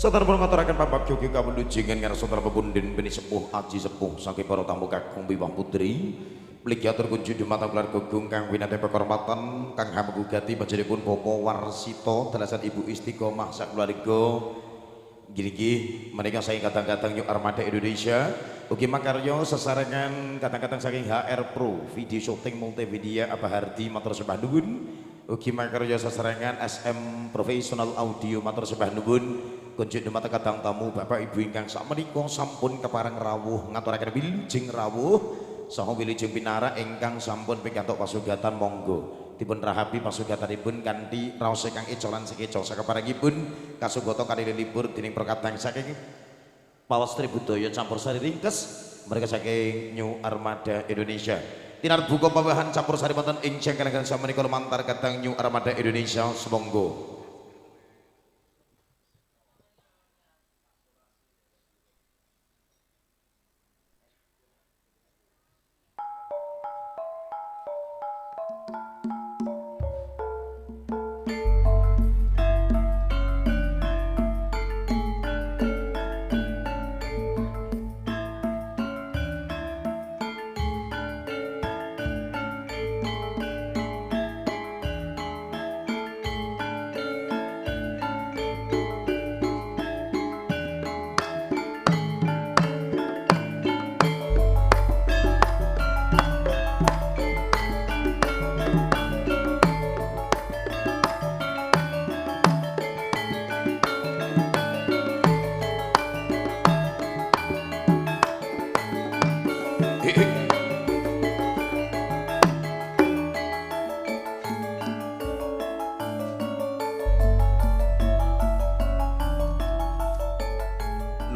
Saudara pun ngaturaken papak jogi kawendu jengen karo saudara pepundhen beni sepuh aji sepuh saking para tamu kakung Biwah Putri. Mligi atur kunjuk dumateng keluarga Gung kang winate kehormatan kang hamugati panjenenganipun Bapak Warsito dalasan Ibu Istiqomah sakeluarga. Gini-gini menika saking kadang-kadang yuk Armada Indonesia ugi makarya sesarengan kadang-kadang saking HR Pro video shooting multimedia Abah Hardi matur sembah nuwun. Ugi makarya sesarengan SM Professional Audio matur sembah nuwun. Kunjuk dumateng kadang tamu Bapak Ibu ingkang sakmenika sampun kepareng rawuh ngaturaken wilujeng rawuh saha wilujeng pinara ingkang sampun pikantuk pasugatan monggo dipun rahapi pasugatanipun kanthi raos ingkang ecolan sekeco sakeparengipun kasugata kanthi libur dening perkatang saking Pawastri Budaya Campursari Ringkes mereka saking New Armada Indonesia. Tinar buka pawahan campursari wonten ing jengkelan samenika lumantar katang New Armada Indonesia semonggo.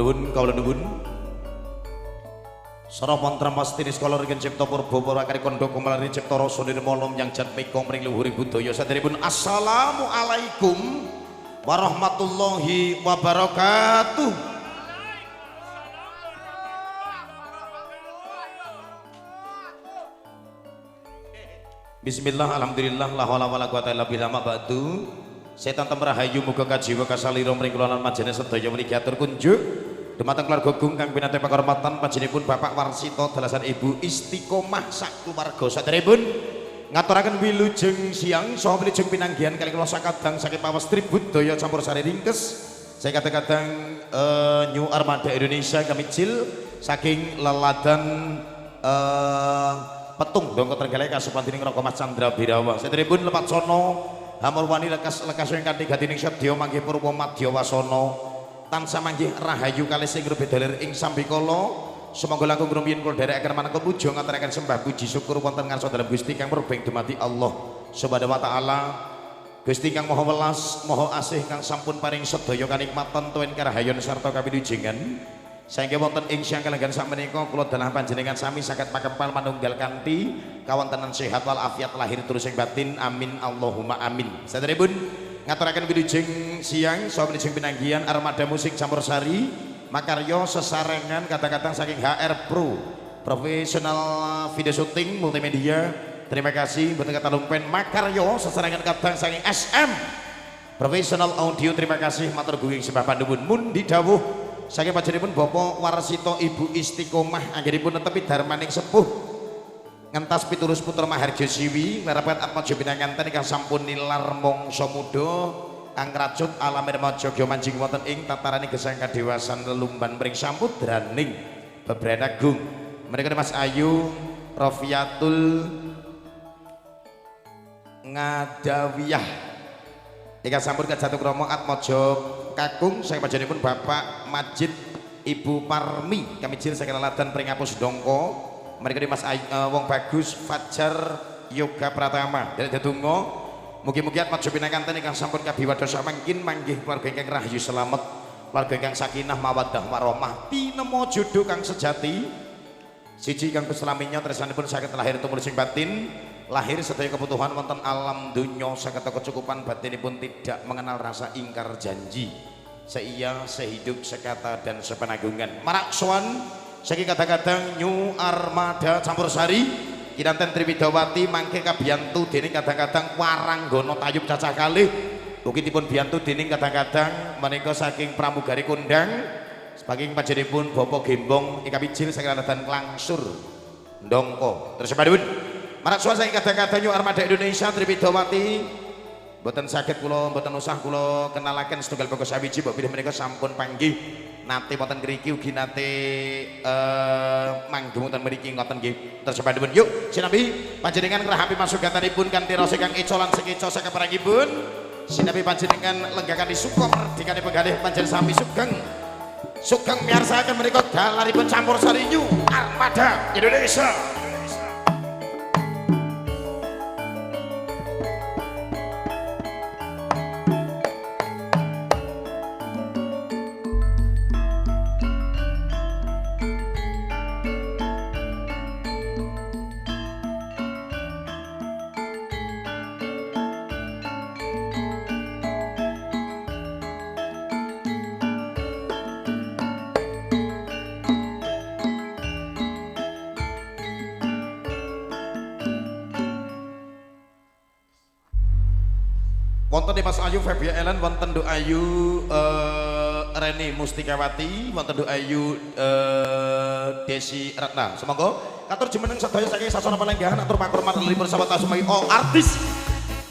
Nuwun kawula nuwun. Sarah mantra pastini sekolah regen cipta purba para kari kondo kumalari cipta rasa nirmalom yang jat mekong mring luhuring budaya saderipun assalamualaikum warahmatullahi wabarakatuh. Bismillah alhamdulillah la haula wala quwata illa billah ma ba'du. Setan temrahayu muga kajiwa kasalira mring kula lan panjenengan sedaya menika atur kunjuk dumateng keluarga Gung kang pinate pakarmatan panjenenganipun Bapak Warsito dalasan Ibu Istiqomah sak keluarga saderepun ngaturaken wilujeng siang saha wilujeng pinanggihan kali kula sakadang saking Pawastri Budaya Campursari Ringkes saya kadang-kadang New Armada Indonesia kami cil saking leladan petung dongko tergalai kasupan dining Roko Mas Chandra Birawa saderepun lepat sono Hamur wani lekas yang kanthi gatining sedya manggih purwa madya wasana tansah manggih rahayu kalih sing rubedalir ing sambikala sumangga langkung rumiyin kula dherekaken maneka puja ngaturaken sembah puji syukur wonten ngarsa dalem Gusti kang murbeng dumati Allah Subhanahu wa taala Gusti kang maha welas maha asih kang sampun paring sedaya kanikmatan tuwin karahayon sarta kawilujengan saengga wonten ing siang kalenggan sakmenika kula dalah panjenengan sami saged makempal manunggal kanthi kawontenan sehat wal afiat lahir terus ing batin amin Allahumma amin. Saderepun ngaturaken wilujeng siang saha wilujeng pinanggihan Armada Musik Campursari makarya sesarengan kadang-kadang saking HR Pro profesional video syuting multimedia. Terima kasih mboten kata lumpen makarya sesarengan kadang saking SM profesional audio. Terima kasih matur gunging sembah panuwun mundi dawuh saking panjenenganipun Bapak Warsito Ibu Istiqomah anggenipun netepi darmaning sepuh ngentas pitulus putra Maharjo Siwi ngarapat atmaja pinanganten ingkang sampun nilar mangsa muda angkracut alamir majogya manjing wonten ing tataraning gesang kadewasan lelumban mring sampudraning bebrana agung menika Mas Ayu Rofiatul Ngadawiyah ingkang sampun kajatuh krama atmaja kakung saya panjenenganipun Bapak Majid Ibu Parmi kami jil saking leladan pring apus dongko mereka Mas wong bagus Fajar Yoga Pratama dari dedonga mugi-mugi atmaja pinanganten ingkang sampun kabiwadosa mangkin manggih keluarga ingkang rahayu selamet keluarga ingkang sakinah mawaddah warahmah tinemu jodoh kang sejati siji kang keselaminya tresanipun saged lahir tumurun sing batin lahir sedaya kebutuhan wonten alam dunya saged kecukupan batinipun tidak mengenal rasa ingkar janji seia sehidup sekata dan sepenanggungan marak sowan saking kadang-kadang New Armada Campursari kinanten Triwidawati mangke kabiyantu dening kadang-kadang Waranggono Tayub cacah kalih ugi dipun biyantu dening kadang-kadang menika saking pramugari kondang saking panjenenganipun Bapak Gembong ingkang mijil saking leladan Klangsur Ndongko terus panuwun marak sowan saking kadang-kadang New Armada Indonesia Triwidawati mboten saged kula mboten usah kula kenalaken setunggal pokok sawiji mbok bilih menika sampun panggih nate wonten mriki ugi nate manggung wonten mriki ngoten nggih tersepadumun yuk sinambi panjenengan ngerahapi masugatanipun kanthi rasa kang ecolan sekeca sakeparengipun sinambi panjenengan lenggakan suka merdekane penggalih panjenengan sami sugeng miyarsakaken menika dalaripun Campursari New Armada Indonesia. wonten Mas Ayu Febia Ellen, wonten Do Ayu Reni Mustikawati, wonten Do Ayu Desi Ratna. Semoga katur jumeneng sedaya saking sasana palenggahan atur makrumah lelipur sahabat asmai all artis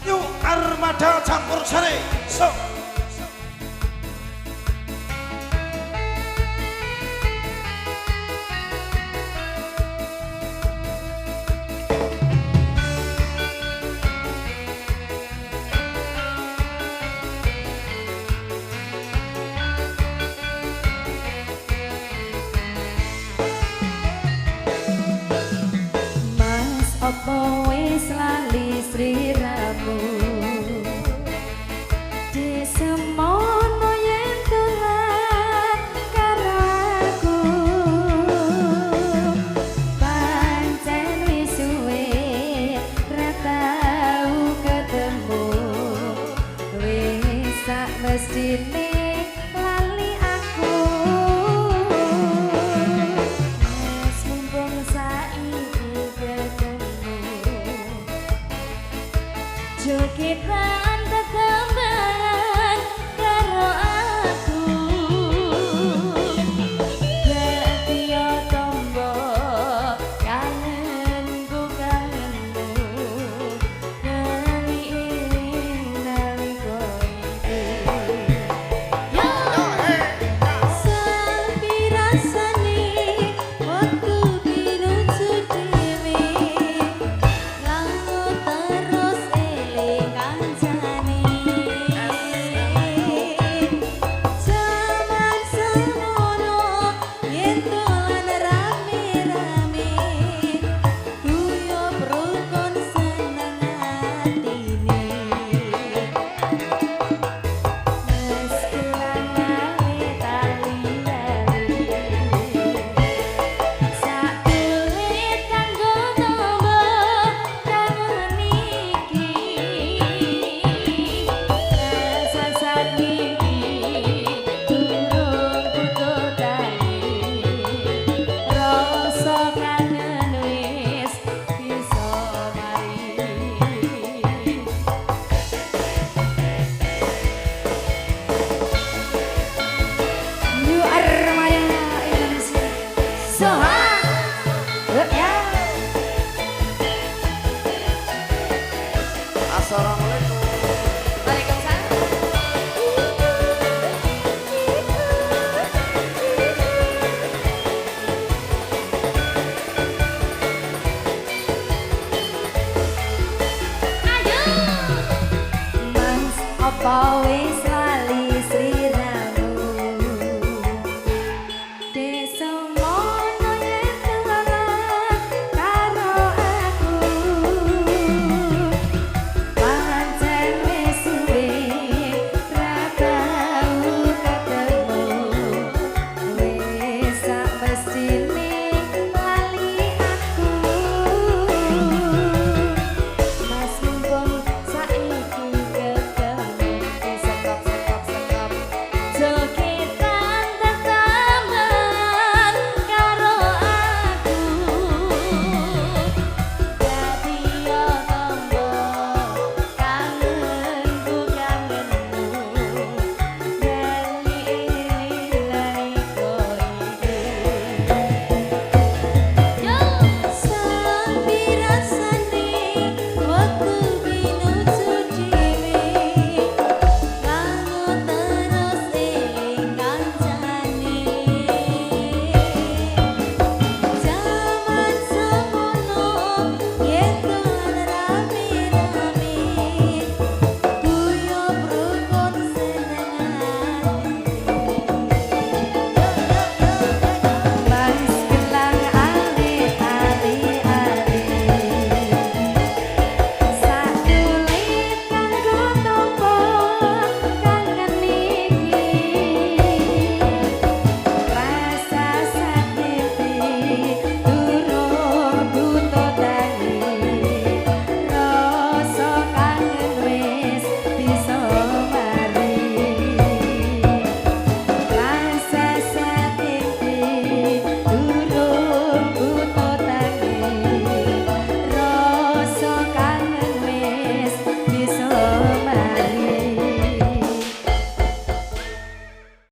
New Armada campur sari. So apa wis lali sliramu disemono yen dolan karo aku pancen wis suwe ra tau ketemu wis sak mestine lali aku wis mumpung saiki jogetan tetembaran karo aku dadi tombo kangenku kangenmu nali iring nalika iku sapi rasane waktu dirucu dhewe lalu terus kancane jaman semono yen dolan rame-rame guyub rukun seneng atine meski langale tali-tali sak kulit kanggo tombo kangen iki sasat iki durung kututani rasa kangen wis bisa mari New Armada Indonesia Soha ya Assalamualaikum. Waalaikumsalam. Ayo, Mas, apa wis